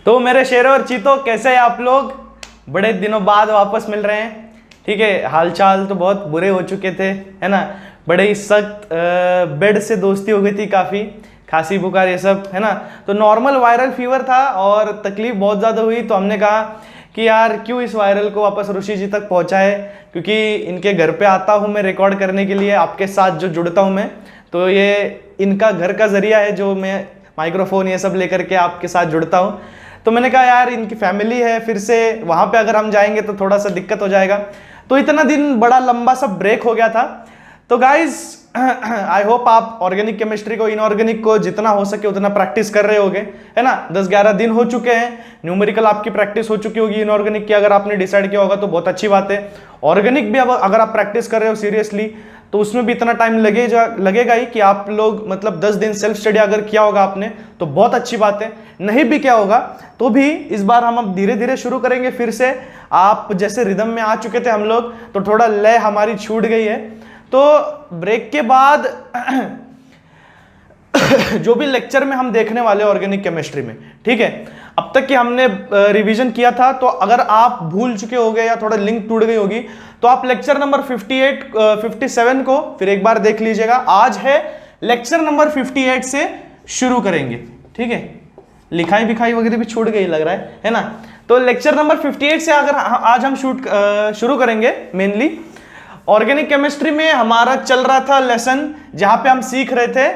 तो मेरे शेरों और चीतों, कैसे हैं आप लोग? बड़े दिनों बाद वापस मिल रहे हैं। ठीक है, हालचाल तो बहुत बुरे हो चुके थे, है ना। बड़े ही सख्त बेड से दोस्ती हो गई थी, काफ़ी खांसी बुखार ये सब, है ना। तो नॉर्मल वायरल फीवर था और तकलीफ बहुत ज़्यादा हुई, तो हमने कहा कि यार क्यों इस वायरल को वापस ऋषि जी तक पहुँचाए, क्योंकि इनके घर पे आता हूँ मैं रिकॉर्ड करने के लिए, आपके साथ जो जुड़ता हूँ मैं, तो ये इनका घर का जरिया है जो मैं माइक्रोफोन ये सब लेकर के आपके साथ जुड़ता हूँ। तो मैंने कहा यार इनकी फैमिली है, फिर से वहाँ पे अगर हम जाएंगे तो थोड़ा सा दिक्कत हो जाएगा। तो इतना दिन बड़ा लंबा सा ब्रेक हो गया था। तो गाइज आई होप आप ऑर्गेनिक केमिस्ट्री को, इनऑर्गेनिक को जितना हो सके उतना प्रैक्टिस कर रहे होगे, है ना। 10-11 दिन हो चुके हैं, न्यूमेरिकल आपकी प्रैक्टिस हो चुकी होगी। इनऑर्गेनिक की अगर आपने डिसाइड किया होगा तो बहुत अच्छी बात है। ऑर्गेनिक भी अगर आप प्रैक्टिस कर रहे हो सीरियसली, तो उसमें भी इतना टाइम लगेगा ही कि आप लोग मतलब 10 दिन सेल्फ स्टडी अगर किया होगा आपने तो बहुत अच्छी बात है। नहीं भी क्या होगा तो भी इस बार हम अब धीरे धीरे शुरू करेंगे फिर से। आप जैसे रिदम में आ चुके थे हम लोग, तो थोड़ा लय हमारी छूट गई है। तो ब्रेक के बाद जो भी लेक्चर में हम देखने वाले ऑर्गेनिक केमिस्ट्री में, ठीक है, अब तक कि हमने रिवीजन किया था, तो अगर आप भूल चुके होंगे या थोड़ा लिंक टूट गई होगी तो आप लेक्चर नंबर 58 57 को फिर एक बार देख लीजिएगा। आज है लेक्चर नंबर 58 से शुरू करेंगे, ठीक है। लिखाई बिखाई वगैरह भी छूट गई लग रहा है ना। तो लेक्चर नंबर 58 से अगर आज हम शुरू करेंगे। मेनली ऑर्गेनिक केमिस्ट्री में हमारा चल रहा था लेसन, जहां पे हम सीख रहे थे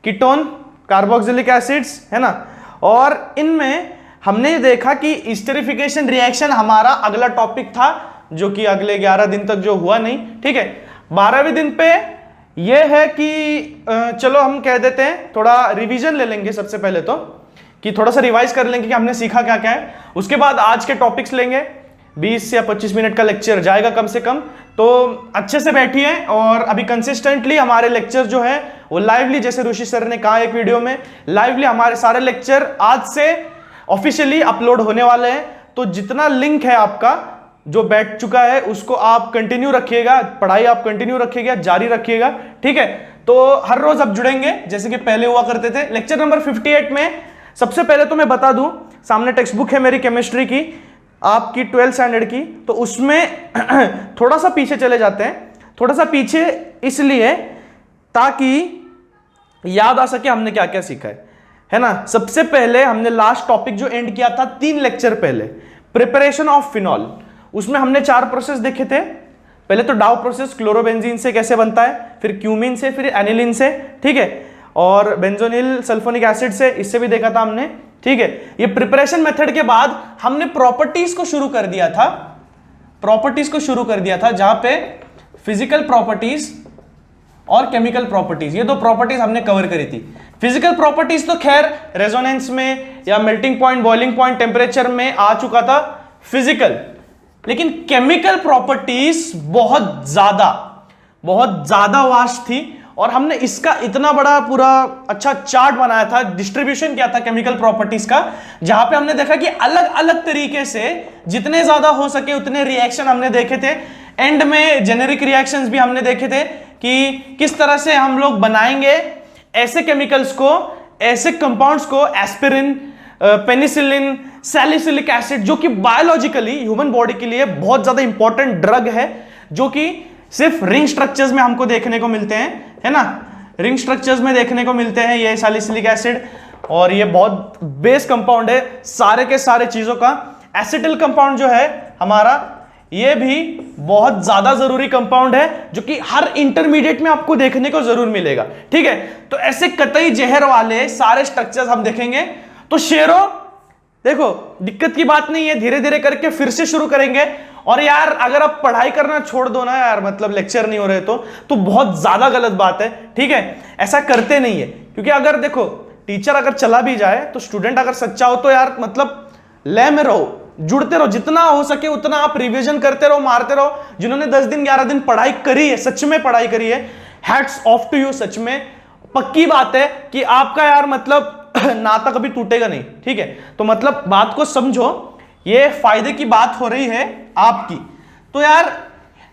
कीटोन, कार्बोक्सिलिक एसिड्स, है ना। और इनमें हमने देखा कि एस्टरिफिकेशन रिएक्शन हमारा अगला टॉपिक था, जो कि अगले 11 दिन तक जो हुआ नहीं, ठीक है। 12वें दिन पे यह है कि चलो हम कह देते हैं थोड़ा रिवीजन ले लेंगे सबसे पहले, तो कि थोड़ा सा रिवाइज कर लेंगे कि हमने सीखा क्या क्या है। उसके बाद आज के टॉपिक्स लेंगे, 20 या 25 मिनट का लेक्चर जाएगा कम से कम। तो अच्छे से बैठिए और अभी कंसिस्टेंटली हमारे लेक्चर जो है वो लाइवली, जैसे ऋषि सर ने कहा एक वीडियो में, लाइवली हमारे सारे लेक्चर आज से ऑफिशियली अपलोड होने वाले हैं। तो जितना लिंक है आपका जो बैठ चुका है उसको आप कंटिन्यू रखिएगा, पढ़ाई आप कंटिन्यू रखिएगा, जारी रखिएगा, ठीक है। तो हर रोज आप जुड़ेंगे जैसे कि पहले हुआ करते थे। लेक्चर नंबर 58 में सबसे पहले तो मैं बता दूं, सामने टेक्स्ट बुक है मेरी केमिस्ट्री की, आपकी 12th स्टैंडर्ड की, तो उसमें थोड़ा सा पीछे चले जाते हैं, थोड़ा सा पीछे इसलिए ताकि याद आ सके हमने क्या क्या सीखा है ना। सबसे पहले हमने लास्ट टॉपिक जो एंड किया था 3 लेक्चर पहले, प्रिपरेशन ऑफ फिनॉल, उसमें हमने 4 प्रोसेस देखे थे। पहले तो डाउ प्रोसेस क्लोरोबेंजीन से कैसे बनता है, फिर क्यूमीन से, फिर एनिलीन से, ठीक है, और बेंजोनिल सल्फोनिक एसिड से, इससे भी देखा था हमने, ठीक है। ये प्रिपरेशन मेथड के बाद हमने प्रॉपर्टीज को शुरू कर दिया था, जहां पे फिजिकल प्रॉपर्टीज और केमिकल प्रॉपर्टीज, ये 2 प्रॉपर्टीज हमने कवर करी थी। फिजिकल प्रॉपर्टीज तो खैर रेजोनेंस में या melting point, boiling point, temperature में आ चुका था फिजिकल, लेकिन केमिकल प्रॉपर्टीज बहुत ज्यादा वास्ट थी। और हमने इसका इतना बड़ा पूरा अच्छा चार्ट बनाया था, डिस्ट्रीब्यूशन किया था केमिकल प्रॉपर्टीज का, जहां पे हमने देखा कि अलग अलग तरीके से जितने ज्यादा हो सके उतने रिएक्शन हमने देखे थे। एंड में जेनेरिक रिएक्शंस भी हमने देखे थे कि किस तरह से हम लोग बनाएंगे ऐसे केमिकल्स को, ऐसे कंपाउंड्स को, एस्पिरिन, पेनिसिलिन, सैलिसिलिक एसिड, जो कि बायोलॉजिकली ह्यूमन बॉडी के लिए बहुत ज्यादा इंपॉर्टेंट ड्रग है, जो कि सिर्फ रिंग स्ट्रक्चर्स में हमको देखने को मिलते हैं, है ना। रिंग स्ट्रक्चर्स में देखने को मिलते हैं ये सैलिसिलिक एसिड, और ये बहुत बेस कंपाउंड है सारे के सारे चीजों का। एसिटिल कंपाउंड जो है हमारा, ये भी बहुत ज्यादा जरूरी कंपाउंड है, जो कि हर इंटरमीडिएट में आपको देखने को जरूर मिलेगा, ठीक है। तो ऐसे कतई जहर वाले सारे स्ट्रक्चर्स हम देखेंगे। तो शेरों देखो, दिक्कत की बात नहीं है, धीरे धीरे करके फिर से शुरू करेंगे। और यार अगर आप पढ़ाई करना छोड़ दो ना यार, मतलब लेक्चर नहीं हो रहे तो बहुत ज्यादा गलत बात है, ठीक है। ऐसा करते नहीं है, क्योंकि अगर देखो टीचर अगर चला भी जाए तो स्टूडेंट अगर सच्चा हो तो यार मतलब लय में रहो, जुड़ते रहो, जितना हो सके उतना आप रिवीजन करते रहो, मारते रहो। जिन्होंने 10 दिन 11 दिन पढ़ाई करी है, सच में पढ़ाई करी है, हैट्स ऑफ टू यू। सच में पक्की बात है कि आपका यार मतलब नाता कभी टूटेगा नहीं, ठीक है। तो मतलब बात को समझो, ये फायदे की बात हो रही है आपकी। तो यार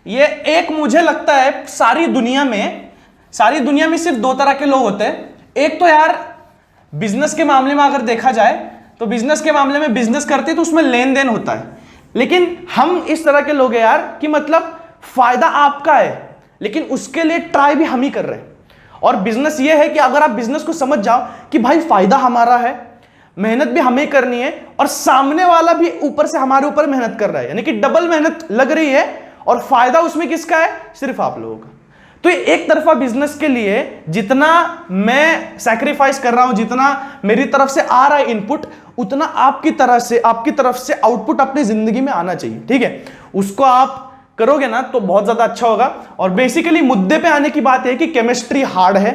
ये एक मुझे लगता है सारी दुनिया में सिर्फ 2 तरह के लोग होते हैं। एक तो यार बिजनेस के मामले में अगर देखा जाए तो बिजनेस के मामले में बिजनेस करते तो उसमें लेन देन होता है, लेकिन हम इस तरह के लोग हैं यार कि मतलब फायदा आपका है लेकिन उसके लिए ट्राई भी हम ही कर रहे हैं। और बिजनेस ये है कि अगर आप बिजनेस को समझ जाओ कि भाई फायदा हमारा है, मेहनत भी हमें करनी है और सामने वाला भी ऊपर से हमारे ऊपर मेहनत कर रहा है, यानी कि डबल मेहनत लग रही है और फायदा उसमें किसका है, सिर्फ आप लोगों का। तो ये एक तरफा बिजनेस के लिए जितना मैं सैक्रिफाइस कर रहा हूं, जितना मेरी तरफ से आ रहा है इनपुट, उतना आपकी तरफ से आउटपुट अपनी जिंदगी में आना चाहिए। ठीक है, उसको आप करोगे ना तो बहुत ज्यादा अच्छा होगा। और बेसिकली मुद्दे पे आने की बात है कि केमिस्ट्री हार्ड है,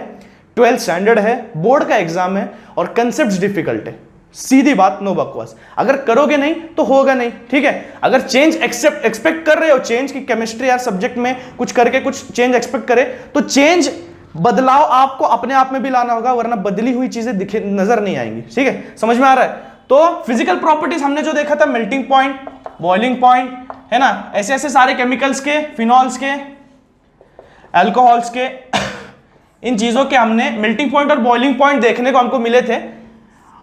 12th स्टैंडर्ड है, बोर्ड का एग्जाम है और कंसेप्ट डिफिकल्ट है। सीधी बात, नो बकवास। अगर करोगे नहीं तो होगा नहीं। ठीक है, अगर चेंज एक्सपेक्ट कर रहे हो, चेंज की केमिस्ट्री यार सब्जेक्ट में कुछ करके कुछ चेंज एक्सपेक्ट करे, तो चेंज बदलाव आपको अपने आप में भी लाना होगा, वरना बदली हुई चीजें दिखे नजर नहीं आएंगी। ठीक है, समझ में आ रहा है। तो फिजिकल प्रॉपर्टीज हमने जो देखा था, मेल्टिंग पॉइंट, बॉइलिंग पॉइंट, है ना, ऐसे ऐसे सारे केमिकल्स के, फिनॉल्स के, अल्कोहल्स के, इन चीजों के हमने मेल्टिंग पॉइंट और बॉइलिंग पॉइंट देखने को हमको मिले थे।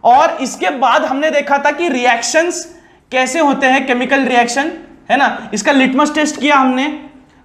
और इसके बाद हमने देखा था कि रिएक्शंस कैसे होते हैं, केमिकल रिएक्शन, है ना, इसका लिटमस टेस्ट किया हमने,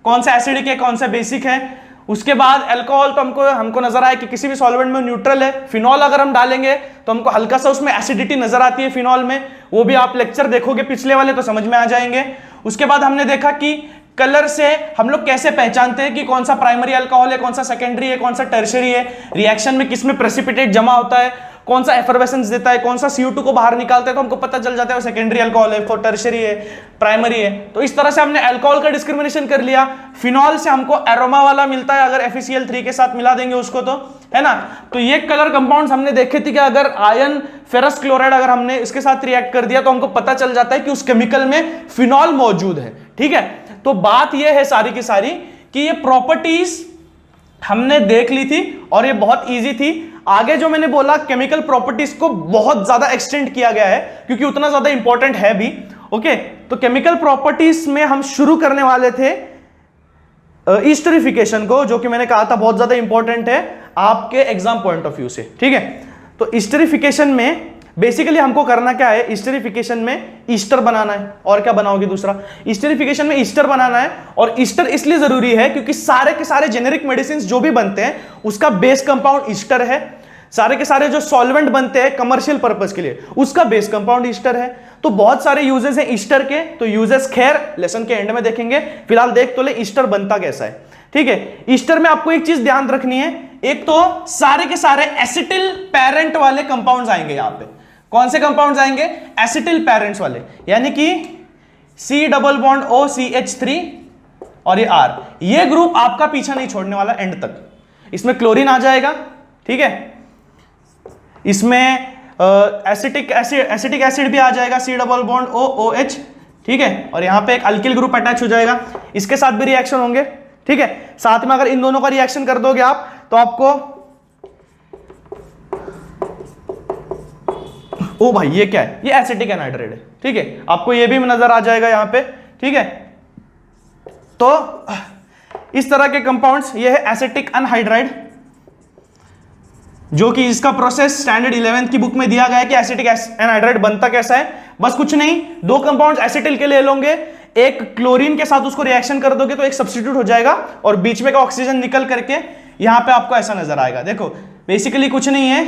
कौन सा एसिडिक है कौन सा बेसिक है। उसके बाद अल्कोहल तो हमको नजर आया कि किसी भी सॉल्वेंट में न्यूट्रल है। फिनॉल अगर हम डालेंगे तो हमको हल्का सा उसमें एसिडिटी नजर आती है फिनॉल में, वो भी आप लेक्चर देखोगे पिछले वाले तो समझ में आ जाएंगे। उसके बाद हमने देखा कि कलर से हम लोग कैसे पहचानते हैं कि कौन सा प्राइमरी अल्कोहल है, कौन सा सेकेंडरी है, कौन सा टर्शियरी है, रिएक्शन में किसमें प्रेसिपिटेट जमा होता है, कौन सा एफरवेसेंस देता है, कौन सा CO2 को बाहर निकालता है, तो हमको पता चल जाता है वो सेकेंडरी अल्कोहल है, टर्शियरी है, प्राइमरी है। तो इस तरह से हमने अल्कोहल का डिस्क्रिमिनेशन कर लिया। फिनॉल से हमको एरोमा वाला मिलता है, अगर FeCl3 के साथ मिला देंगे उसको तो, है ना। तो ये कलर कंपाउंड्स हमने देखे थे कि अगर आयन फेरस क्लोराइड अगर हमने इसके साथ रिएक्ट कर दिया तो हमको पता चल जाता है कि उस केमिकल में फिनॉल मौजूद है। ठीक है, तो बात यह है सारी की सारी कि ये प्रॉपर्टीज हमने देख ली थी और ये बहुत इजी थी। आगे जो मैंने बोला केमिकल प्रॉपर्टीज को बहुत ज्यादा एक्सटेंड किया गया है क्योंकि उतना ज्यादा इंपॉर्टेंट है भी। ओके, तो केमिकल प्रॉपर्टीज में हम शुरू करने वाले थे ईस्टरिफिकेशन को, जो कि मैंने कहा था बहुत ज्यादा इंपॉर्टेंट है आपके एग्जाम पॉइंट ऑफ व्यू से। ठीक है, तो ईस्टरिफिकेशन में बेसिकली हमको करना क्या है, ईस्टरिफिकेशन में ईस्टर बनाना है। और क्या बनाओगे दूसरा, ईस्टरिफिकेशन में ईस्टर बनाना है। और ईस्टर इसलिए जरूरी है क्योंकि सारे के सारे जेनेरिक मेडिसिन जो भी बनते हैं उसका बेस कंपाउंड ईस्टर है। सारे के सारे जो सॉल्वेंट बनते हैं कमर्शियल पर्पस के लिए उसका बेस कंपाउंड ईस्टर है। तो बहुत सारे यूजेस हैं ईस्टर के, तो यूजेस खैर लेसन के एंड में देखेंगे, फिलहाल देख तो ले ईस्टर बनता कैसा है। ठीक है, ईस्टर में आपको एक चीज ध्यान रखनी है, एक तो सारे के सारे एसिटिल पैरेंट वाले कंपाउंड्स आएंगे। यहां पे कौन से कंपाउंड्स आएंगे, एसिटिल पैरेंट्स वाले, यानी कि C+O CH3 और ये R, ये ग्रुप आपका पीछा नहीं छोड़ने वाला एंड तक। इसमें क्लोरीन आ जाएगा। ठीक है, इसमें एसिटिक एसिड भी आ जाएगा, C+OH। ठीक है, और यहां पे एक अल्किल ग्रुप अटैच हो जाएगा, इसके साथ भी रिएक्शन होंगे। ठीक है, साथ में अगर इन दोनों का रिएक्शन कर दोगे आप तो आपको, ओ भाई ये क्या है, ये एसिटिक एनहाइड्राइड है। ठीक है, आपको ये भी नजर आ जाएगा यहां पे। ठीक है, तो इस तरह के कंपाउंड्स, ये है एसिटिक एनहाइड्राइड, जो कि इसका प्रोसेस स्टैंडर्ड 11th की बुक में दिया गया है कि एसिटिक एनहाइड्राइड बनता कैसा है। बस कुछ नहीं, दो कंपाउंड्स एसिटिल के ले लोगे, एक क्लोरीन के साथ उसको रिएक्शन कर दोगे तो एक सब्स्टिट्यूट हो जाएगा और बीच में का ऑक्सीजन निकल करके यहां पे आपको ऐसा नजर आएगा। देखो बेसिकली कुछ नहीं है,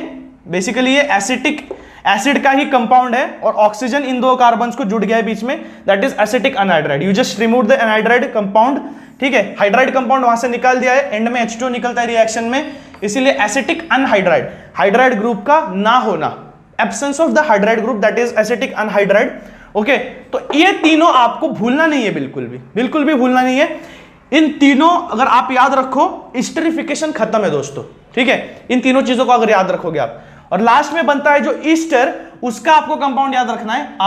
बेसिकली ये एसिटिक एसिड का ही कंपाउंड है और ऑक्सीजन इन दो कार्बन्स को जुड़ गया है बीच में, that is acetic anhydride. You just remove the anhydride compound. ठीक है, हाइड्राइड कंपाउंड वहां से निकाल दिया है, एंड में H2 निकलता है रिएक्शन में, इसीलिए एसिटिक अनहाइड्राइड, हाइड्राइड ग्रुप का ना होना, absence of the hydride group, that is acetic anhydride. Okay, तो ये तीनों आपको भूलना नहीं है, बिल्कुल भी भूलना नहीं है। इन तीनों अगर आप याद रखो, ईस्टरिफिकेशन खत्म है दोस्तों। ठीक है, इन तीनों चीजों को अगर याद रखोगे आप, और लास्ट में बनता है जो ईस्टर, उसका आपको कंपाउंड याद रखना है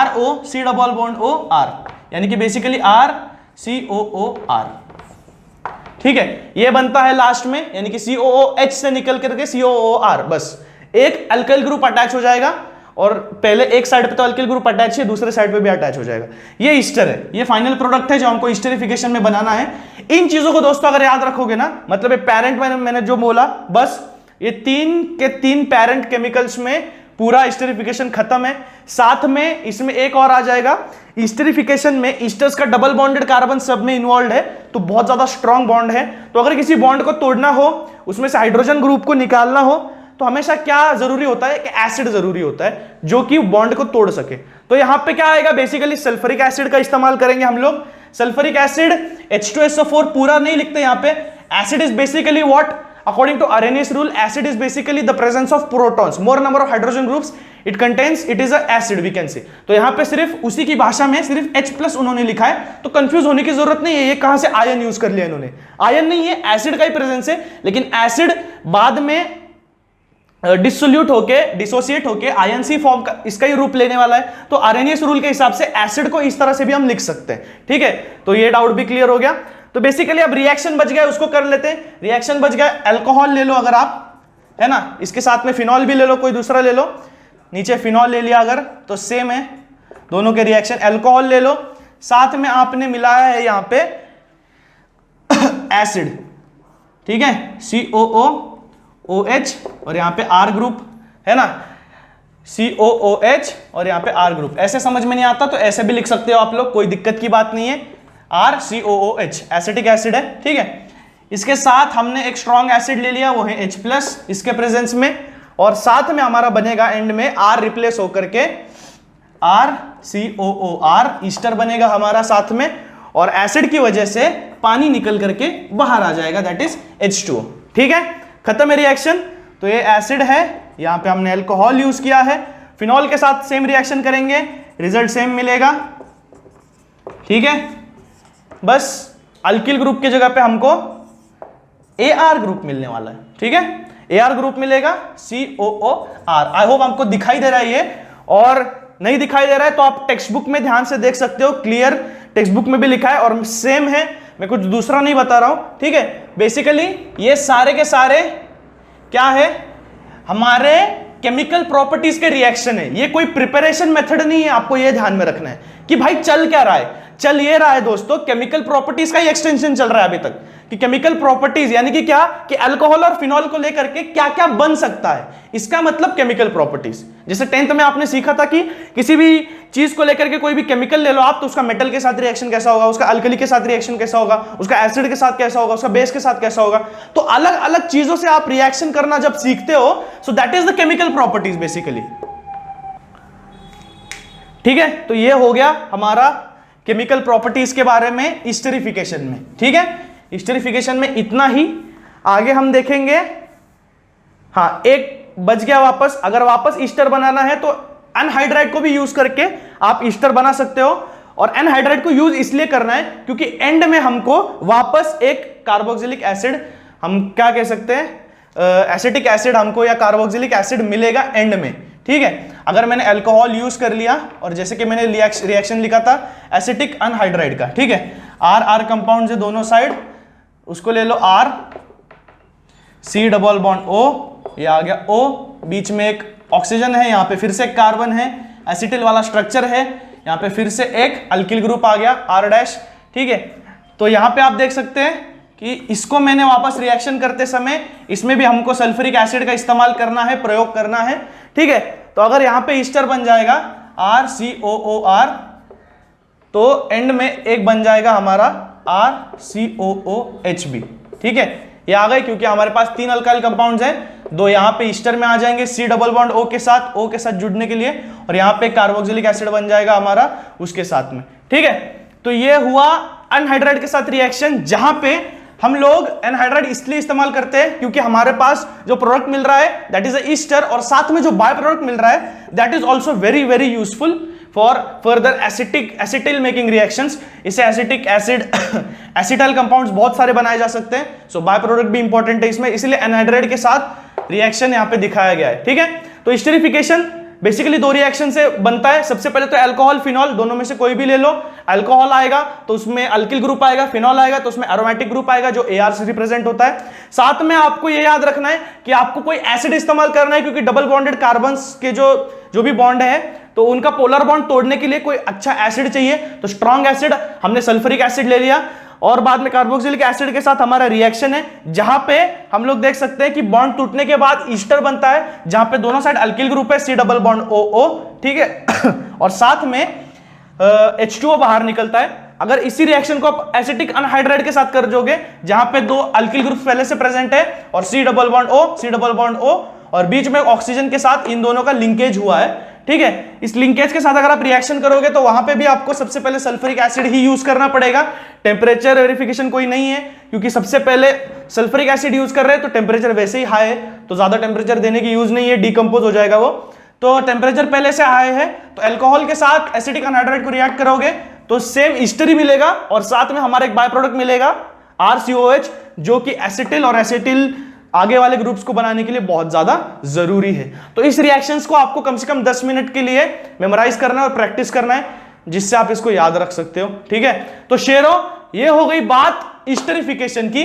ROC+OR, यानी कि बेसिकली RCOOR। ठीक है, ये बनता है लास्ट में, यानी कि COOH से निकल करके COOR, बस एक अल्किल ग्रुप अटैच हो जाएगा और पहले एक साइड पे तो अल्किल ग्रुप अटैच है, दूसरे साइड पे भी अटैच हो जाएगा। ये ईस्टर है, ये फाइनल प्रोडक्ट है जो हमको ईस्टरिफिकेशन में बनाना है। इन चीजों को दोस्तों अगर याद रखोगे ना, मतलब पेरेंट मैंने जो बोला, बस ये 3 के 3 पेरेंट केमिकल्स में पूरा एस्टरिफिकेशन खत्म है। साथ में इसमें एक और आ जाएगा, एस्टरिफिकेशन में ईस्टर्स का डबल बॉन्डेड कार्बन सब में इन्वॉल्व है, तो बहुत ज्यादा स्ट्रॉन्ग बॉन्ड है। तो अगर किसी बॉन्ड को तोड़ना हो, उसमें से हाइड्रोजन ग्रुप को निकालना हो, तो हमेशा क्या जरूरी होता है कि एसिड जरूरी होता है जो कि बॉन्ड को तोड़ सके। तो यहां पे क्या आएगा, बेसिकली सल्फ्यूरिक एसिड का इस्तेमाल करेंगे हम लोग। सल्फ्यूरिक एसिड H2SO4 पूरा नहीं लिखते यहां पे। Acid is basically what, according to Arrhenius rule, acid is basically the presence of protons, more number of hydrogen groups it contains, it is a acid we can say। तो यहां पे सिर्फ उसी की भाषा में सिर्फ H+ उन्होंने लिखा है, तो कंफ्यूज होने की जरूरत नहीं है। ये कहां से आयन यूज कर लिया इन्होंने, आयन नहीं है, एसिड का ही प्रेजेंस है, लेकिन एसिड बाद में डिसोल्यूट होके डिसोसिएट होके आयन सी फॉर्म का इसका ही रूप लेने वाला है। तो आर्हेनियस रूल के हिसाब से एसिड को इस तरह से भी हम लिख सकते हैं, ठीक है। तो ये डाउट भी क्लियर हो गया। तो बेसिकली अब रिएक्शन बच गया, उसको कर लेते हैं। रिएक्शन बच गया, अल्कोहल ले लो अगर आप, है ना, इसके साथ में फिनॉल भी ले लो, कोई दूसरा ले लो। नीचे फिनॉल ले लिया अगर, तो सेम है दोनों के रिएक्शन। अल्कोहल ले लो, साथ में आपने मिलाया है यहां पे एसिड, ठीक है, COOOH और यहां पे R ग्रुप, है ना, COOH और यहां पे R ग्रुप। ऐसे समझ में नहीं आता तो ऐसे भी लिख सकते हो आप लोग, कोई दिक्कत की बात नहीं है। RCOOH एसिटिक एसिड है, ठीक है। इसके साथ हमने एक स्ट्रॉन्ग एसिड ले लिया, वो है H+ इसके प्रेजेंस में, और साथ में हमारा बनेगा एंड में R रिप्लेस होकर के RCOOR ईस्टर बनेगा हमारा साथ में, और एसिड की वजह से पानी निकल करके बाहर आ जाएगा, दैट इज H2O, ठीक है। खत्म है रिएक्शन। तो ये एसिड है, यहां पे हमने अल्कोहल यूज किया है, फिनॉल के साथ सेम रिएक्शन करेंगे, रिजल्ट सेम मिलेगा, ठीक है। बस अल्किल ग्रुप की जगह पे हमको AR ग्रुप मिलने वाला है, ठीक है, AR ग्रुप मिलेगा, COOR। आई होप आपको दिखाई दे रहा है ये, और नहीं दिखाई दे रहा है तो आप टेक्स्ट बुक में ध्यान से देख सकते हो, क्लियर टेक्स्ट बुक में भी लिखा है और सेम है, मैं कुछ दूसरा नहीं बता रहा हूं, ठीक है। बेसिकली ये सारे के सारे क्या है, हमारे केमिकल प्रॉपर्टीज के रिएक्शन है, ये कोई प्रिपरेशन मेथड नहीं है। आपको ये ध्यान में रखना है कि भाई चल क्या रहा है, चल ये रहा है दोस्तों, केमिकल प्रॉपर्टीज का ही एक्सटेंशन चल रहा है अभी तक, कि केमिकल प्रॉपर्टीज यानी कि क्या, कि अल्कोहल और फिनॉल को लेकर के क्या क्या बन सकता है, इसका मतलब केमिकल प्रॉपर्टीज। जैसे 10th में आपने सीखा था कि किसी भी चीज को लेकर के कोई भी केमिकल ले लो आप, तो उसका मेटल के साथ रिएक्शन कैसा होगा, उसका अल्कली के साथ रिएक्शन कैसा होगा, उसका एसिड के साथ कैसा होगा, उसका बेस के साथ कैसा होगा। तो अलग अलग चीजों से आप रिएक्शन करना जब सीखते हो, so that is the chemical properties basically, ठीक है। तो ये हो गया हमारा केमिकल प्रॉपर्टीज के बारे में एस्टरिफिकेशन में, ठीक है। एस्टरिफिकेशन में इतना ही, आगे हम देखेंगे। हाँ, एक बच गया वापस, अगर वापस ईस्टर बनाना है तो एनहाइड्राइड को भी यूज करके आप ईस्टर बना सकते हो। और एनहाइड्राइड को यूज इसलिए करना है क्योंकि एंड में हमको वापस एक कार्बोक्सिलिक एसिड, हम क्या कह सकते हैं, एसिटिक एसिड हमको या कार्बोक्सिलिक एसिड मिलेगा एंड में, ठीक है। अगर मैंने अल्कोहल यूज कर लिया और जैसे कि मैंने रिएक्शन लिखा था एसिटिक अनहाइड्राइड का, ठीक है, R कंपाउंड है दोनों साइड, उसको ले लो R, C double bond O, ये आ गया O, बीच में एक ऑक्सीजन है, यहां पे फिर से एक कार्बन है, एसिटिल वाला स्ट्रक्चर है, यहां पे फिर से एक अल्किल ग्रुप आ गया R', ठीक है। तो यहां पे आप देख सकते हैं कि इसको मैंने वापस रिएक्शन करते समय इसमें भी हमको सल्फ्यूरिक एसिड का इस्तेमाल करना है, प्रयोग करना है, ठीक है। तो अगर यहां पे ईस्टर बन जाएगा RCOOR, तो एंड में एक बन जाएगा हमारा RCOOH भी, ठीक है। ये आ गए क्योंकि हमारे पास 3 अल्काइल कंपाउंड्स हैं, 2 यहां पे ईस्टर में आ जाएंगे C डबल बॉन्ड O के साथ, O के साथ जुड़ने के लिए, और यहां पे कार्बोक्सिलिक एसिड बन जाएगा हमारा उसके साथ में, ठीक है। तो ये हुआ अनहाइड्राइड के साथ रिएक्शन, जहां पे हम लोग एनहाइड्राइड इसलिए इस्तेमाल करते हैं क्योंकि हमारे पास जो प्रोडक्ट मिल रहा है दैट इज अ ईस्टर, और साथ में जो बाय प्रोडक्ट मिल रहा है that is also very very useful for further acetyl making reactions. इससे एसिटिक एसिड एसिटाइल कंपाउंड्स बहुत सारे बनाए जा सकते हैं, सो बाय प्रोडक्ट भी इंपॉर्टेंट है इसमें, इसलिए एनहाइड्राइड के साथ रिएक्शन यहां पे दिखाया गया है, ठीक है। तो एस्टरिफिकेशन बेसिकली 2 रिएक्शन से बनता है। सबसे पहले तो अल्कोहल फिनॉल, दोनों में से कोई भी ले लो। अल्कोहल आएगा तो उसमें अल्किल ग्रुप आएगा, फिनॉल आएगा तो उसमें एरोमेटिक ग्रुप आएगा जो AR से रिप्रेजेंट होता है। साथ में आपको ये याद रखना है कि आपको कोई एसिड इस्तेमाल करना है, क्योंकि डबल बॉन्डेड कार्बन्स के जो भी बॉन्ड है तो उनका पोलर बॉन्ड तोड़ने के लिए कोई अच्छा एसिड चाहिए। तो स्ट्रॉन्ग एसिड हमने सल्फ्यूरिक एसिड ले लिया, और बाद में कार्बोक्सिलिक एसिड के साथ हमारा रिएक्शन है, जहां पे हम लोग देख सकते हैं कि बॉन्ड टूटने के बाद ईस्टर बनता है, जहां पे दोनों साइड अल्किल ग्रुप है, C डबल बॉन्ड OO, ठीक है। और साथ में H2O बाहर निकलता है। अगर इसी रिएक्शन को आप एसिटिक अनहाइड्राइड के साथ कर दोगे, जहां पे दो अल्किल ग्रुप पहले से प्रेजेंट है और C double bond O, C double bond O, और बीच में ऑक्सीजन के साथ इन दोनों का लिंकेज हुआ है, ठीक है। इस लिंकेज के साथ अगर आप रिएक्शन करोगे तो वहां पे भी आपको सबसे पहले सल्फ्यूरिक एसिड ही यूज करना पड़ेगा। टेम्परेचर वेरिफिकेशन कोई नहीं है, क्योंकि सबसे पहले सल्फ्यूरिक एसिड यूज कर रहे हैं तो टेम्परेचर वैसे ही हाई है, तो ज्यादा टेम्परेचर देने की यूज नहीं है, डिकम्पोज हो जाएगा वो। तो टेम्परेचर पहले से हाई है, तो अल्कोहल के साथ एसिटिक अनहाइड्राइड को रिएक्ट करोगे तो सेम ईस्टर ही मिलेगा, और साथ में हमारा एक बाय प्रोडक्ट मिलेगा RCOH, जो कि एसिटिल और एसिटिल आगे वाले ग्रुप्स को बनाने के लिए बहुत ज्यादा जरूरी है। तो इस रिएक्शंस को आपको कम से कम 10 मिनट के लिए मेमोराइज करना है और प्रैक्टिस करना है, जिससे आप इसको याद रख सकते हो, ठीक है। तो शेरो, ये हो गई बात ईस्टरिफिकेशन की।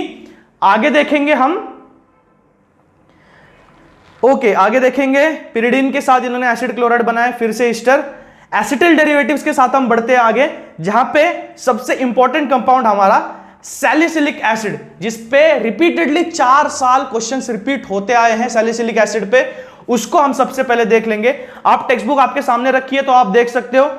आगे देखेंगे हम, ओके, आगे देखेंगे पिरिडीन के साथ इन्होंने एसिड क्लोराइड बनाया, फिर से ईस्टर। एसिटिल डेरिवेटिव्स के साथ हम बढ़ते हैं आगे, जहां पे सबसे इंपॉर्टेंट कंपाउंड हमारा सैलिसिलिक एसिड, जिसपे रिपीटेडली 4 साल क्वेश्चंस रिपीट होते आए हैं सैलिसिलिक एसिड पे, उसको हम सबसे पहले देख लेंगे। आप टेक्स्ट बुक आपके सामने रखिए तो आप देख सकते हो,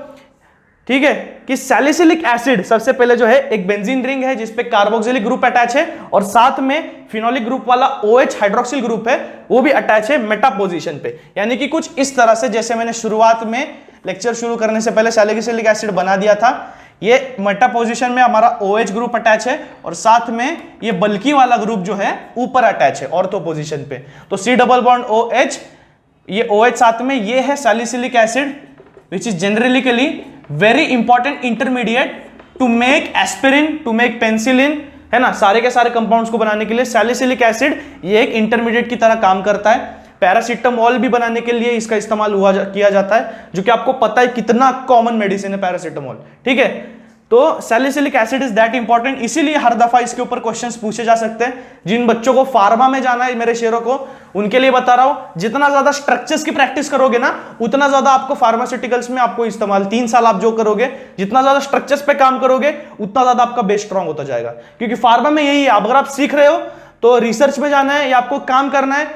ठीक है, कि सैलिसिलिक एसिड सबसे पहले जो है एक बेंजीन रिंग है जिसपे कार्बोक्सिलिक ग्रुप अटैच है, और साथ में फिनोलिक ग्रुप वाला OH हाइड्रोक्सिल ग्रुप है वो भी अटैच है मेटा पोजीशन पे। यानी कि कुछ इस तरह से, जैसे मैंने शुरुआत में लेक्चर शुरू करने से पहले सैलिसिलिक एसिड बना दिया था, ये मेटा पोजीशन में हमारा OH ग्रुप अटैच है, और साथ में ये बल्कि वाला ग्रुप जो है ऊपर अटैच है ऑर्थो पोजीशन पे। तो C डबल बॉन्ड OH, ये OH साथ में, ये है salicylic acid, which is generally very important intermediate to make aspirin, to make penicillin, है ना, सारे के सारे कंपाउंड्स को बनाने के लिए सैलिसिलिक एसिड ये एक इंटरमीडिएट की तरह काम करता है। पैरासीटामोल भी बनाने के लिए इसका इस्तेमाल किया जाता है, जो कि आपको पता है कितना कॉमन मेडिसिन है पैरासीटामोल, ठीक है। तो salicylic acid is that important, इसीलिए हर दफा इसके ऊपर क्वेश्चंस पूछे जा सकते हैं। जिन बच्चों को फार्मा में जाना है, मेरे शेरों को, उनके लिए बता रहा हूं, जितना ज्यादा स्ट्रक्चर्स की प्रैक्टिस करोगे ना, उतना ज्यादा आपको फार्मास्यूटिकल्स में आपको इस्तेमाल, 3 साल आप जो करोगे, जितना ज्यादा स्ट्रक्चर्स पे काम करोगे, उतना ज्यादा आपका बेस स्ट्रांग होता जाएगा। क्योंकि फार्मा में यही है, अगर आप सीख रहे हो तो रिसर्च में जाना है या आपको काम करना है,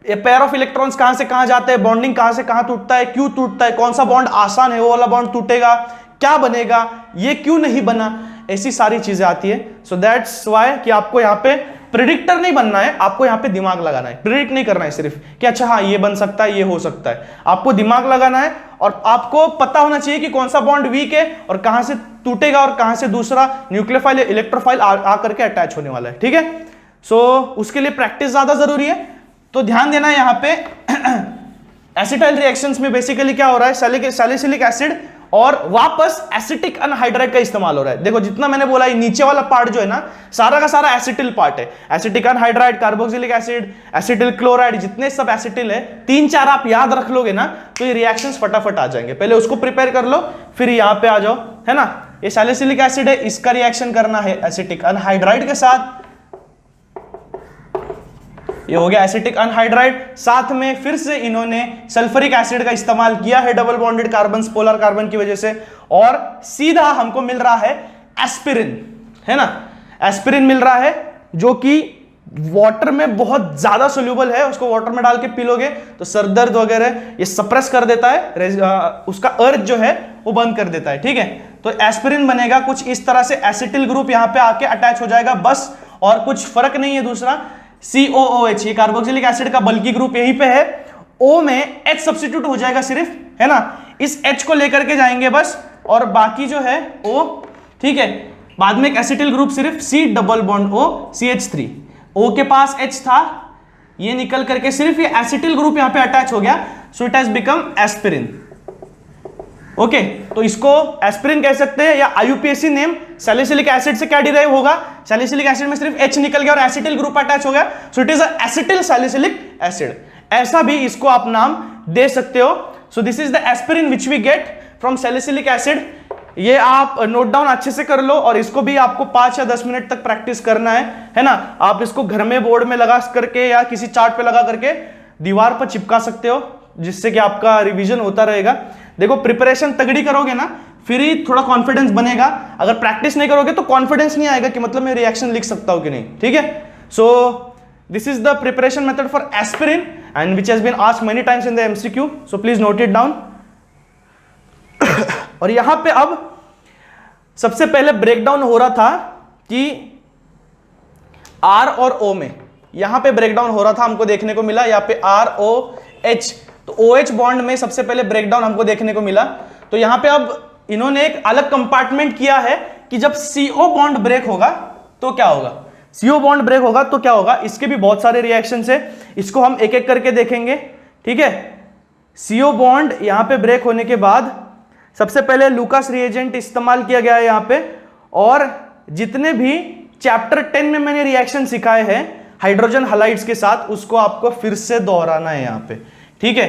पेयर ऑफ इलेक्ट्रॉन्स कहां से कहां जाते हैं, बॉन्डिंग कहां से कहां टूटता है, क्यों टूटता है, कौन सा बॉन्ड आसान है, वो वाला बॉन्ड टूटेगा, क्या बनेगा, ये क्यों नहीं बना, ऐसी सारी चीजें आती है। सो दैट्स व्हाई कि आपको यहाँ पे प्रिडिक्टर नहीं बनना है, आपको यहाँ पे दिमाग लगाना है, प्रिडिक्ट नहीं करना है सिर्फ कि अच्छा हाँ ये बन सकता है, ये हो सकता है। आपको दिमाग लगाना है और आपको पता होना चाहिए कि कौन सा बॉन्ड वीक है और कहां से टूटेगा और कहां से दूसरा न्यूक्लियोफाइल या इलेक्ट्रोफाइल आकर के अटैच होने वाला है, ठीक है। सो उसके लिए प्रैक्टिस ज्यादा जरूरी है। तो ध्यान देना है यहाँ पे एसिटाइल रिएक्शंस में बेसिकली क्या हो रहा है, सैलिसिलिक एसिड और वापस एसिटिक अनहाइड्राइड का इस्तेमाल हो रहा है। देखो जितना मैंने बोला, ये नीचे वाला पार्ट जो है ना, सारा का सारा एसिटिल पार्ट है। Acetic anhydride, carboxylic acid, acetyl chloride, जितने सब एसिटिल है, 3-4 आप याद रख लोगे ना तो ये रिएक्शंस फटाफट आ जाएंगे। पहले उसको प्रिपेयर कर लो, फिर यहाँ पे आ जाओ, है ना। ये सैलिसिलिक एसिड है, इसका रिएक्शन करना है एसिटिक अनहाइड्राइड के साथ, ये हो गया एसिटिक अनहाइड्राइड। साथ में फिर से इन्होंने सल्फ्यूरिक एसिड का इस्तेमाल किया है double bonded carbon, polar carbon की वजह से, और सीधा हमको मिल रहा है एस्पिरिन, है ना। एस्पिरिन मिल रहा है जो कि वाटर में बहुत ज्यादा सोल्यूबल है, उसको वाटर में डाल के पी लोगे तो सर दर्द वगैरह ये सप्रेस कर देता है, उसका अर्थ जो है वो बंद कर देता है, ठीक है। तो एस्पिरिन बनेगा कुछ इस तरह से, एसिटिल ग्रुप यहां पे आके अटैच हो जाएगा बस, और कुछ फर्क नहीं है। दूसरा COOH, ये कार्बोक्सिलिक एसिड का बल्कि ग्रुप यहीं पे है, O में H सब्स्टिट्यूट हो जाएगा सिर्फ, है ना। इस H को लेकर के जाएंगे बस, और बाकी जो है O, ठीक है। बाद में एक एसिटिल ग्रुप सिर्फ C double bond O CH3, O के पास H था, ये निकल करके सिर्फ ये एसिटिल ग्रुप यहां पे अटैच हो गया, so it has become aspirin. Okay, तो इसको एस्पिरिन कह सकते हैं, या IUPAC नेम। सैलिसिलिक एसिड से क्या डिराइव होगा, सैलिसिलिक एसिड में सिर्फ H निकल गया और एसिटिल ग्रुप अटैच हो गया, so it is acetyl salicylic acid, ऐसा भी इसको आप नाम दे सकते हो। So this is the aspirin which we get from salicylic acid. ये आप नोट डाउन अच्छे से कर लो, और इसको भी आपको 5 या 10 मिनट तक प्रैक्टिस करना है ना। आप इसको घर में बोर्ड में लगा करके या किसी चार्ट पे लगा करके दीवार पर चिपका सकते हो, जिससे कि आपका रिवीजन होता रहेगा। देखो प्रिपरेशन तगड़ी करोगे ना, फिर ही थोड़ा कॉन्फिडेंस बनेगा। अगर प्रैक्टिस नहीं करोगे तो कॉन्फिडेंस नहीं आएगा कि मतलब मैं रिएक्शन लिख सकता हूं कि नहीं, ठीक है। So this is the preparation method for aspirin and which has been asked many times in the MCQ, so please note it down. और यहां पे अब सबसे पहले ब्रेकडाउन हो रहा था कि आर और ओ में, यहां पे ब्रेकडाउन हो रहा था, हमको देखने को मिला यहां पे ROH, तो OH बॉन्ड में सबसे पहले ब्रेकडाउन हमको देखने को मिला। तो यहां पे अब इन्होंने एक अलग कंपार्टमेंट किया है कि जब CO बॉन्ड ब्रेक होगा तो क्या होगा, CO बॉन्ड ब्रेक होगा तो क्या होगा। इसके भी बहुत सारे रिएक्शंस है, इसको हम एक एक करके देखेंगे, ठीक है। CO बॉन्ड यहां पे ब्रेक होने के बाद सबसे पहले लूकास रिएजेंट इस्तेमाल किया गया है यहां पे, और जितने भी चैप्टर 10 में मैंने रिएक्शन सिखाए हैं हाइड्रोजन हलाइड्स के साथ, उसको आपको फिर से दोहराना है यहां पे, ठीक है।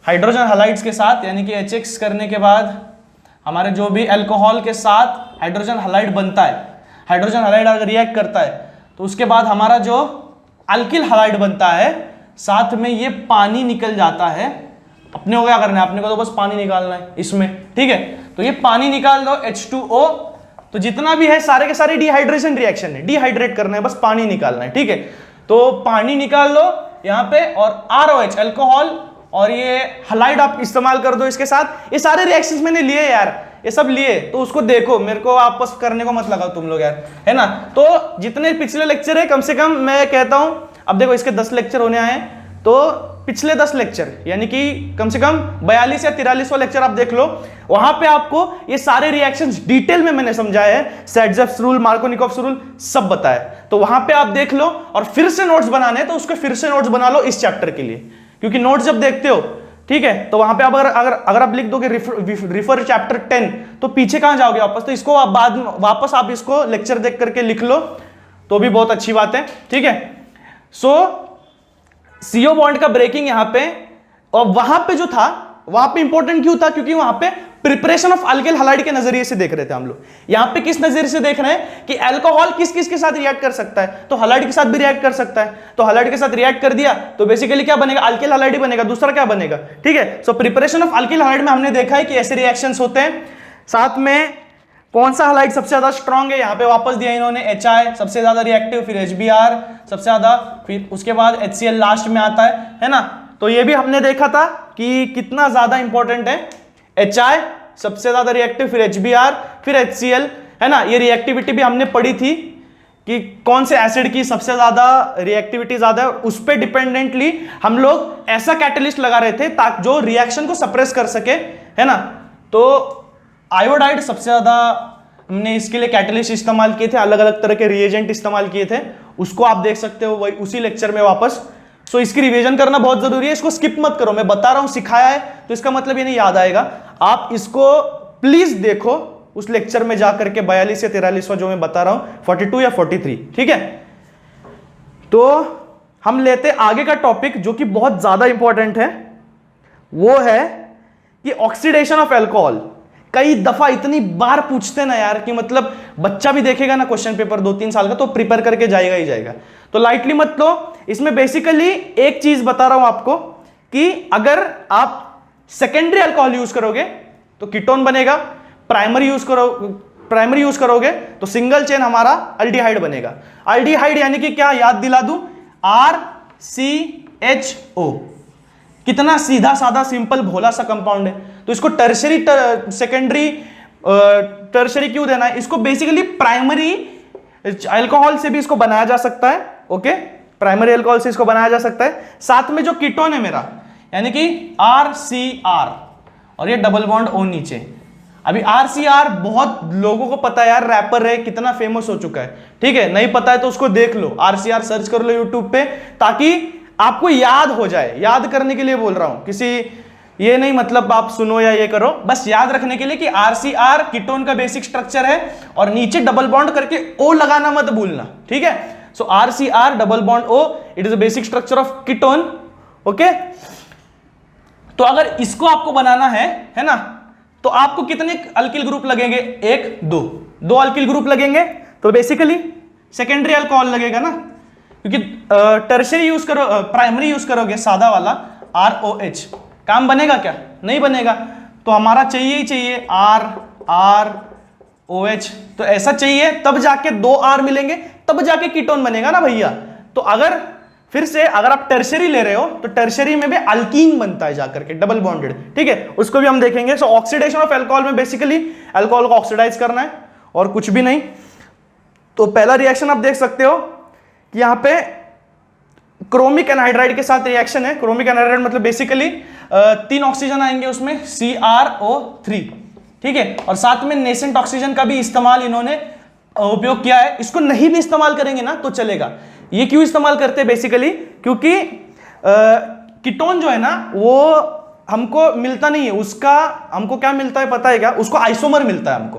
हाइड्रोजन हलाइड्स के साथ यानी कि HX करने के बाद हमारे जो भी अल्कोहल के साथ हाइड्रोजन हलाइड बनता है, हाइड्रोजन हलाइड अगर रिएक्ट करता है तो उसके बाद हमारा जो अल्किल हलाइड बनता है, साथ में ये पानी निकल जाता है। अपने को क्या करना है, अपने को तो बस पानी निकालना है इसमें, ठीक है। तो ये पानी निकाल दो H2O, तो जितना भी है सारे के सारे डिहाइड्रेशन रिएक्शन है, डिहाइड्रेट करना है, बस पानी निकालना है, ठीक है। तो पानी निकाल लो यहां पे, और ROH अल्कोहल और ये हलाइड आप इस्तेमाल कर दो इसके साथ। ये सारे रिएक्शंस मैंने लिए यार, ये सब लिए, तो उसको देखो, मेरे को वापस करने को मत लगाओ तुम लोग यार, है ना। तो जितने पिछले लेक्चर है, कम से कम मैं कहता हूं, अब देखो इसके 10 लेक्चर होने आए, तो पिछले 10 लेक्चर यानी कि कम से कम 42 या 43वां लेक्चर आप देख लो, वहां पे आपको ये सारे रिएक्शंस डिटेल में मैंने समझाया है, सेडजेव्स रूल, मार्कोनिकॉफ्स रूल सब बताया, तो वहां पे आप देख लो। और फिर से नोट्स बनाने तो उसके फिर से नोट्स बना लो इस चैप्टर के लिए, क्योंकि नोट्स जब देखते हो, ठीक है, तो वहां पे अगर आप लिख दोगे रिफर चैप्टर 10, तो पीछे कहां जाओगे वापस, तो इसको आप बाद में वापस आप इसको लेक्चर देख करके लिख लो तो भी बहुत अच्छी बात है, ठीक है। सो CO बॉन्ड का ब्रेकिंग यहां पे, और वहां पे जो था वहां पे इंपॉर्टेंट क्यों था, क्योंकि वहां पे प्रिपरेशन ऑफ अल्किल हलाइड के नजरिए से देख रहे थे हम लोग। यहां पे किस नजरिए से देख रहे हैं कि अल्कोहल किस किस के साथ रिएक्ट कर सकता है, तो हलाइड के साथ भी रिएक्ट कर सकता है, तो हलाइड के साथ रिएक्ट कर दिया तो बेसिकली क्या बनेगा, अल्किल हलाइड ही बनेगा, दूसरा क्या बनेगा, ठीक है। So preparation of alkyl halide में हमने देखा है कि ऐसे रिएक्शंस होते हैं। साथ में कौन सा हलाइड सबसे ज्यादा स्ट्रॉन्ग है, यहां पे वापस दिया इन्होंने HI सबसे ज्यादा रिएक्टिव, फिर HBr सबसे ज्यादा, फिर उसके बाद HCl लास्ट में आता है ना। तो ये भी हमने देखा था कि कितना ज्यादा इंपॉर्टेंट है, HI सबसे ज्यादा रिएक्टिव, फिर HBr, फिर HCl, है ना। ये रिएक्टिविटी भी हमने पढ़ी थी कि कौन से एसिड की सबसे ज्यादा रिएक्टिविटी ज्यादा है, उस पर डिपेंडेंटली हम लोग ऐसा कैटलिस्ट लगा रहे थे ताकि जो रिएक्शन को सप्रेस कर सके, है ना। तो आयोडाइड सबसे ज्यादा हमने इसके लिए कैटलिस्ट इस्तेमाल किए थे, अलग अलग तरह के रिएजेंट इस्तेमाल किए थे, उसको आप देख सकते हो वही उसी लेक्चर में वापस। सो इसकी रिवीजन करना बहुत जरूरी है, इसको स्किप मत करो, मैं बता रहा हूं सिखाया है तो इसका मतलब ये नहीं याद आएगा, आप इसको प्लीज देखो उस लेक्चर में जाकर के 42 या 43वां जो मैं बता रहा हूं, 42 या 43, ठीक है। तो हम लेते आगे का टॉपिक जो कि बहुत ज्यादा इंपॉर्टेंट है, वो है कि ऑक्सीडेशन ऑफ अल्कोहल। कई दफा इतनी बार पूछते ना यार कि मतलब बच्चा भी देखेगा ना क्वेश्चन पेपर 2-3 साल का तो प्रिपेयर करके जाएगा ही जाएगा, तो लाइटली मत लो। इसमें बेसिकली एक चीज बता रहा हूं आपको कि अगर आप सेकेंडरी अल्कोहल यूज करोगे तो कीटोन बनेगा, प्राइमरी यूज करोगे तो सिंगल चेन हमारा अल्डिहाइड बनेगा। अल्डिहाइड यानी कि क्या, याद दिला दूं, RCHO, कितना सीधा साधा सिंपल भोला सा कंपाउंड है। तो इसको टर्शरी सेकेंडरी टर्शरी क्यों देना है, इसको बेसिकली प्राइमरी अल्कोहल से भी इसको बनाया जा सकता है, ओके, प्राइमरी अल्कोहल से इसको बनाया जा सकता है। साथ में जो कीटोन है मेरा यानी कि RCR, और ये डबल बॉन्ड O नीचे। अभी RCR बहुत लोगों को पता है यार, रैपर है, कितना फेमस हो चुका है, ठीक है। नहीं पता है तो उसको देख लो, RCR सर्च कर लो यूट्यूब पे, ताकि आपको याद हो जाए। याद करने के लिए बोल रहा हूं, किसी ये नहीं मतलब आप सुनो या ये करो, बस याद रखने के लिए कि RCR कीटोन का बेसिक स्ट्रक्चर है, और नीचे डबल बॉन्ड करके O लगाना मत भूलना, ठीक है। सो RCR double bond O, it is a basic structure of ketone, okay. तो अगर इसको आपको बनाना है ना, तो आपको कितने अल्किल ग्रुप लगेंगे, 1 2 अल्किल ग्रुप लगेंगे, तो बेसिकली सेकेंडरी अल्कोहल लगेगा ना, क्योंकि टर्शरी यूज करो, प्राइमरी यूज करोगे सादा वाला ROH, काम बनेगा क्या, नहीं बनेगा। तो हमारा चाहिए ही चाहिए R OH, तो ऐसा चाहिए, तब जाके 2 R मिलेंगे, तब जाके कीटोन बनेगा ना भैया। तो अगर फिर से अगर आप टर्शरी ले रहे हो तो टर्शरी में भी अल्कीन बनता है जाकर के, डबल बॉन्डेड, ठीक है, उसको भी हम देखेंगे। सो ऑक्सीडेशन ऑफ अल्कोहल में बेसिकली अल्कोहल को ऑक्सीडाइज करना है और कुछ भी नहीं। तो पहला रिएक्शन आप देख सकते हो कि यहां पे क्रोमिक एनहाइड्राइड के साथ रिएक्शन है। क्रोमिक एनहाइड्राइड मतलब बेसिकली 3 ऑक्सीजन आएंगे उसमें, CrO3, ठीक है, और साथ में नेसेंट ऑक्सीजन का भी इस्तेमाल इन्होंने उपयोग किया है। इसको नहीं भी इस्तेमाल करेंगे ना तो चलेगा। ये क्यों इस्तेमाल करते हैं बेसिकली, क्योंकि कीटोन जो है ना वो हमको मिलता नहीं है, उसका हमको क्या मिलता है पता है क्या, उसको आइसोमर मिलता है हमको।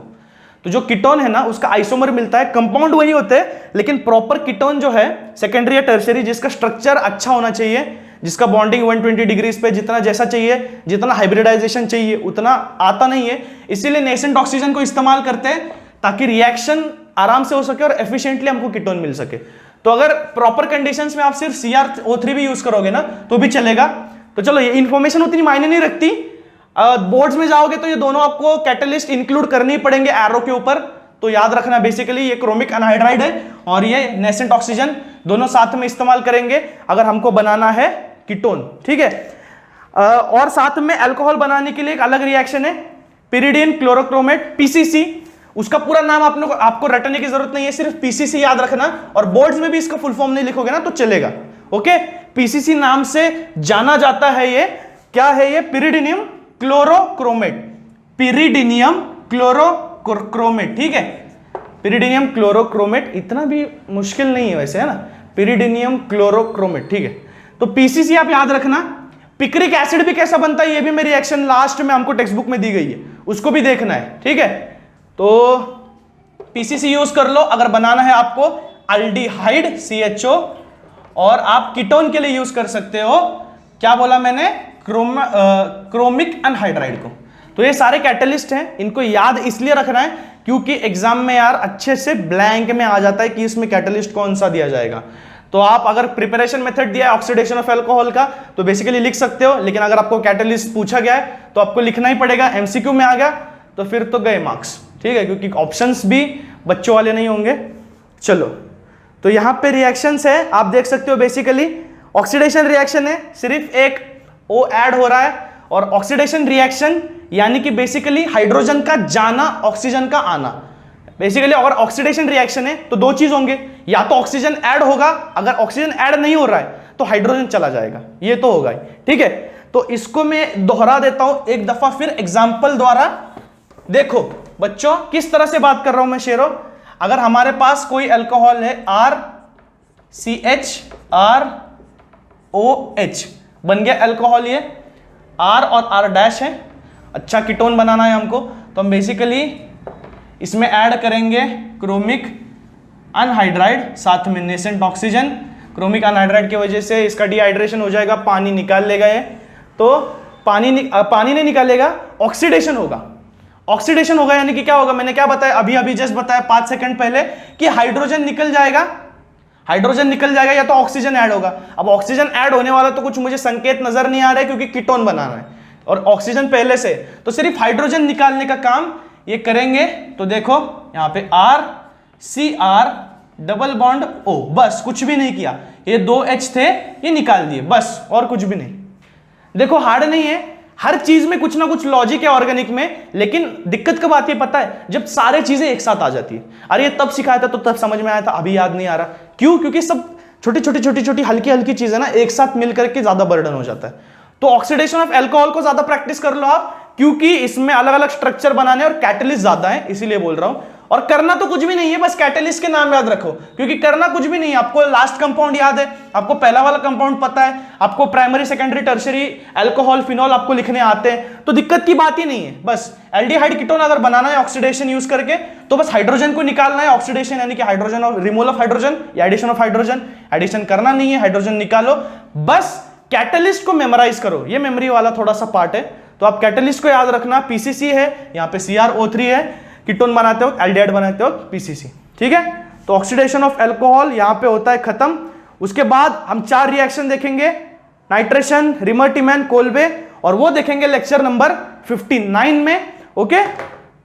तो जो कीटोन है ना उसका आइसोमर मिलता है, कंपाउंड वही होते हैं लेकिन प्रॉपर कीटोन जो है सेकेंडरी या टर्शियरी, जिसका स्ट्रक्चर अच्छा होना चाहिए, जिसका बॉन्डिंग 120 डिग्रीज पे जितना जैसा चाहिए, जितना हाइब्रिडाइजेशन चाहिए उतना आता नहीं है, इसीलिए नेसेंट ऑक्सीजन को इस्तेमाल करते हैं ताकि रिएक्शन आराम से हो सके और एफिशिएंटली हमको कीटोन मिल सके। तो अगर प्रॉपर कंडीशंस में आप सिर्फ CrO3 भी यूज करोगे ना तो भी चलेगा। तो चलो ये इंफॉर्मेशन उतनी मायने नहीं रखती, बोर्ड्स में जाओगे तो ये दोनों आपको कैटलिस्ट इंक्लूड करने ही पड़ेंगे एरो के ऊपर। तो याद रखना बेसिकली ये क्रोमिक एनहाइड्राइड है और ये नेसेंट ऑक्सीजन, दोनों साथ में इस्तेमाल करेंगे अगर हमको बनाना है कीटोन, ठीक है। और साथ में अल्कोहल बनाने के लिए एक अलग रिएक्शन है, पिरिडीन क्लोरोक्रोमेट, PCC। उसका पूरा नाम आपको रटने की जरूरत नहीं है, सिर्फ PCC याद रखना, और बोर्ड्स में भी इसका फुल फॉर्म नहीं लिखोगे ना तो चलेगा, ओके। PCC नाम से जाना जाता है। ये क्या है, ये पिरिडीनियम क्लोरोक्रोमेट, पिरिडीनियम क्लोरोक्रोमेट, ठीक है, पिरिडीनियम क्लोरोक्रोमेट, इतना भी मुश्किल नहीं है वैसे, है ना, पिरिडीनियम क्लोरोक्रोमेट, ठीक है। तो PCC आप याद रखना। पिक्रिक एसिड भी कैसा बनता है ये भी मेरी रिएक्शन लास्ट में हमको टेक्स्ट बुक में दी गई है, उसको भी देखना है, ठीक है। तो PCC यूज कर लो अगर बनाना है आपको अल्डिहाइड CHO, और आप कीटोन के लिए यूज कर सकते हो, क्या बोला मैंने, क्रोमिक एनहाइड्राइड को। तो ये सारे कैटलिस्ट हैं, इनको याद इसलिए रखना है क्योंकि एग्जाम में यार अच्छे से ब्लैंक में आ जाता है कि इसमें कैटलिस्ट कौन सा दिया जाएगा। तो आप अगर प्रिपरेशन मेथड दिया है ऑक्सीडेशन ऑफ अल्कोहल का तो बेसिकली लिख सकते हो, लेकिन अगर आपको कैटलिस्ट पूछा गया है तो आपको लिखना ही पड़ेगा। MCQ में आ गया तो फिर तो गए मार्क्स, ठीक है, क्योंकि ऑप्शंस भी बच्चों वाले नहीं होंगे। चलो, तो यहां पे रिएक्शंस है, आप देख सकते हो बेसिकली ऑक्सीडेशन रिएक्शन है, सिर्फ एक O ऐड हो रहा है, और ऑक्सीडेशन रिएक्शन यानी कि बेसिकली हाइड्रोजन का जाना ऑक्सीजन का आना। बेसिकली अगर ऑक्सीडेशन रिएक्शन है तो 2 चीज होंगे, या तो ऑक्सीजन ऐड होगा, अगर ऑक्सीजन ऐड नहीं हो रहा है तो हाइड्रोजन चला जाएगा, ये तो होगा ही, ठीक है। तो इसको मैं दोहरा देता हूं एक दफा फिर एग्जाम्पल द्वारा। देखो बच्चों किस तरह से बात कर रहा हूं मैं शेरों, अगर हमारे पास कोई अल्कोहल है RCHROH, बन गया अल्कोहल, ये R और R' है, अच्छा कीटोन बनाना है हमको, तो हम बेसिकली इसमें ऐड करेंगे क्रोमिक अनहाइड्राइड, साथ में नेसेंट ऑक्सीजन। क्रोमिक अनहाइड्राइड की वजह से इसका डिहाइड्रेशन हो जाएगा, पानी निकाल लेगा ये, तो पानी नहीं निकालेगा, ऑक्सीडेशन होगा। ऑक्सीडेशन होगा यानी कि क्या होगा, मैंने क्या बताया अभी जस्ट बताया 5 सेकंड पहले कि हाइड्रोजन निकल जाएगा, हाइड्रोजन निकल जाएगा या तो ऑक्सीजन ऐड होगा। अब ऑक्सीजन ऐड होने वाला तो कुछ मुझे संकेत नजर नहीं आ रहा है क्योंकि कीटोन बनाना है और ऑक्सीजन पहले से, तो सिर्फ हाइड्रोजन निकालने का काम ये करेंगे। तो देखो यहां पे RCR डबल बॉन्ड O, बस कुछ भी नहीं किया, ये 2 H थे ये निकाल दिए, बस और कुछ भी नहीं। देखो हार्ड नहीं है, हर चीज में कुछ ना कुछ लॉजिक है ऑर्गेनिक में, लेकिन दिक्कत कब आती है पता है, जब सारे चीजें एक साथ आ जाती है। अरे ये तब सिखाया था तो तब समझ में आया था, अभी याद नहीं आ रहा, क्यों, क्योंकि सब छोटी हल्की चीजें ना एक साथ मिलकर के ज्यादा बर्डन हो जाता है। तो ऑक्सीडेशन ऑफ अल्कोहल को ज्यादा प्रैक्टिस कर लो आप, क्योंकि इसमें अलग अलग स्ट्रक्चर बनाने और कैटलिस्ट ज्यादा है, इसीलिए बोल रहा हूं। और करना तो कुछ भी नहीं है, बस कैटलिस्ट के नाम याद रखो, क्योंकि करना कुछ भी नहीं है। आपको लास्ट कंपाउंड याद है, आपको पहला वाला कंपाउंड पता है, आपको primary secondary tertiary alcohol phenol आपको लिखने आते हैं, तो दिक्कत की बात ही नहीं है। बस एल्डिहाइड कीटोन अगर बनाना है ऑक्सीडेशन यूज करके तो बस हाइड्रोजन को निकालना है, ऑक्सीडेशन यानी कि हाइड्रोजन और रिमूवल ऑफ हाइड्रोजन या एडिशन ऑफ हाइड्रोजन, एडिशन करना नहीं है, हाइड्रोजन निकालो, बस कैटलिस्ट को मेमोराइज करो, ये मेमोरी वाला थोड़ा सा पार्ट है। तो आप कैटलिस्ट को याद रखना, PCC है, यहाँ पे CrO3 है, कीटोन बनाते हो एल्डिहाइड बनाते हो PCC, ठीक है। तो ऑक्सीडेशन ऑफ अल्कोहल यहाँ पे होता है खत्म। उसके बाद हम 4 रिएक्शन देखेंगे, नाइट्रेशन, रिमर टिमैन, कोल्बे, और वो देखेंगे लेक्चर नंबर 59 में, ओके।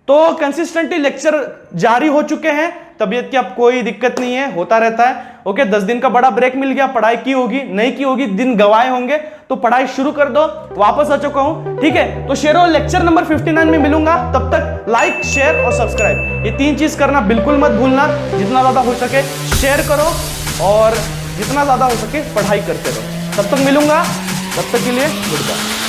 तो कंसिस्टेंटली लेक्चर जारी हो चुके हैं, तबीयत की अब कोई दिक्कत नहीं है, होता रहता है। ओके, 10 दिन का बड़ा ब्रेक मिल गया, पढ़ाई की होगी नहीं की होगी, दिन गवाए होंगे, तो पढ़ाई शुरू कर दो, वापस आ चुका हूं। ठीक है, तो शेयर और लेक्चर नंबर 59 में मिलूंगा, तब तक लाइक, शेयर और सब्सक्राइब, ये 3 चीज करना बिल्कुल मत भूलना। जितना ज्यादा हो सके शेयर करो और जितना ज्यादा हो सके पढ़ाई करते रहो। तब तक मिलूंगा, तब तक के लिए गुड बाय।